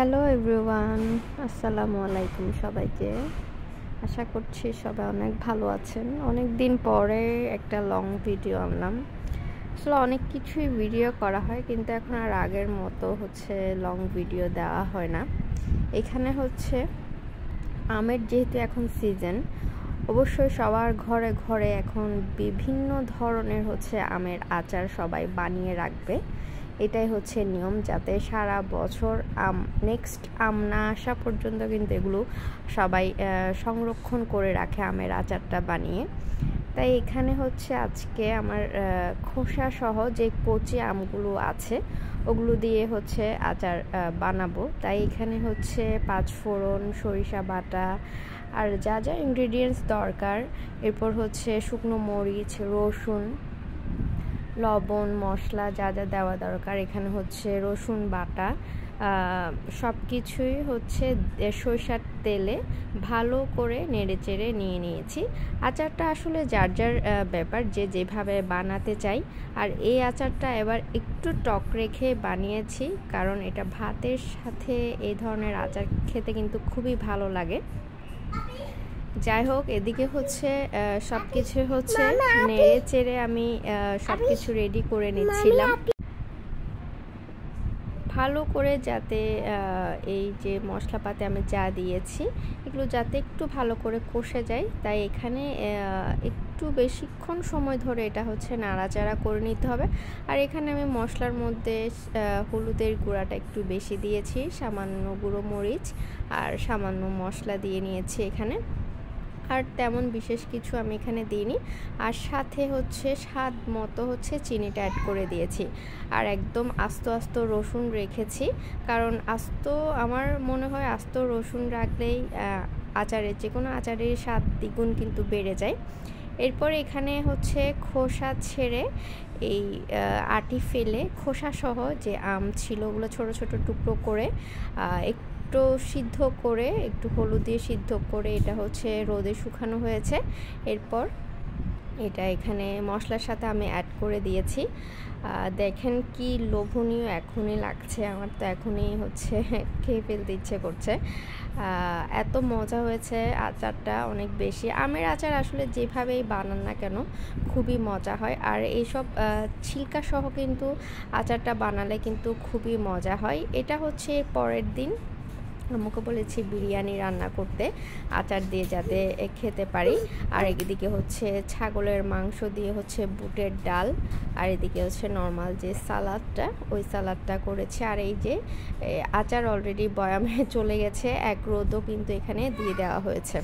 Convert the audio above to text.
Hello everyone, আসসালামু আলাইকুম সবাইকে। আশা করছি সবাই অনেক ভালো আছেন। অনেক দিন পরে একটা লং ভিডিও আনলাম। আসলে অনেক কিছুই ভিডিও করা হয়, কিন্তু এখন আর আগের মতো লং ভিডিও দেওয়া হয় না। এখানে আমের যেহেতু এখন সিজন, অবশ্যই সবার ঘরে ঘরে এখন বিভিন্ন ধরনের আমের আচার সবাই বানিয়ে রাখবে। এটাই নিয়ম, যাতে সারা বছর নেক্সট আম না আসা পর্যন্ত কিন্তু এগুলো সবাই সংরক্ষণ করে রাখে আমের আচারটা বানিয়ে। তাই এখানে আজকে আমার খোসা সহ যে কচি আমগুলো আছে ওগুলো দিয়ে আচার বানাবো। তাই এখানে পাঁচফোড়ন, সরিষা বাটা আর যা যা ইনগ্রেডিয়েন্টস দরকার, এরপর শুকনো মরিচ, রসুন, লবণ, মশলা যা যা দেওয়া দরকার। এখানে রসুন বাটা, সব কিছুই সরিষার তেলে ভালো করে নেড়ে চেড়ে নিয়ে নিয়েছি। আচারটা আসলে যার যার ব্যাপার, যে যেভাবে বানাতে চাই। আর এই আচারটা এবার একটু টক রেখে বানিয়েছি, কারণ এটা ভাতের সাথে এই ধরনের আচার খেতে কিন্তু খুবই ভালো লাগে। যাই হোক, এদিকে সব কিছু নেড়ে চেড়ে আমি সব কিছু রেডি করে নিচ্ছিলাম ভালো করে, যাতে এই যে মশলাপাতি আমি যা দিয়েছি এগুলো যাতে একটু ভালো করে কষে যায়। তাই এখানে একটু বেশিক্ষণ সময় ধরে এটা নাড়াচাড়া করে নিতে হবে। আর এখানে আমি মশলার মধ্যে হলুদের গুঁড়াটা একটু বেশি দিয়েছি, সামান্য গুঁড়ো মরিচ আর সামান্য মশলা দিয়ে নিয়েছি এখানে। আর তেমন বিশেষ কিছু আমি এখানে দিইনি। আর সাথে স্বাদ মতো চিনিটা অ্যাড করে দিয়েছি। আর একদম আস্ত আস্ত রসুন রেখেছি, কারণ আমার মনে হয় আস্ত রসুন রাখলেই আচারের, যে কোনো আচারের স্বাদ দ্বিগুণ কিন্তু বেড়ে যায়। এরপর এখানে খোসা ছেড়ে এই আটি ফেলে খোসা সহ যে আম ছিল ওগুলো ছোট ছোট টুকরো করে একটু সিদ্ধ করে, একটু হলুদ দিয়ে সিদ্ধ করে এটা রোদে শুকানো হয়েছে। এরপর এটা এখানে মশলার সাথে আমি অ্যাড করে দিয়েছি। দেখেন কি লোভনীয় এখনই লাগছে, আমার তো এখনই খেয়ে ফেলতে ইচ্ছে করছে। এত মজা হয়েছে আচারটা, অনেক বেশি। আমের আচার আসলে যেভাবেই বানান না কেন খুবই মজা হয়। আর এইসব ছিলকা সহ কিন্তু আচারটা বানালে কিন্তু খুবই মজা হয়। এটা পরের দিন আমাকে বলেছি বিরিয়ানি রান্না করতে আচার দিয়ে, যাতে খেতে পারি। আর এদিকে ছাগলের মাংস দিয়ে বুটের ডাল, আর এদিকে নর্মাল যে সালাদটা, ওই সালাদটা করেছে। আর এই যে আচার অলরেডি বয়ামে চলে গেছে, এক রোদও কিন্তু এখানে দিয়ে দেওয়া হয়েছে।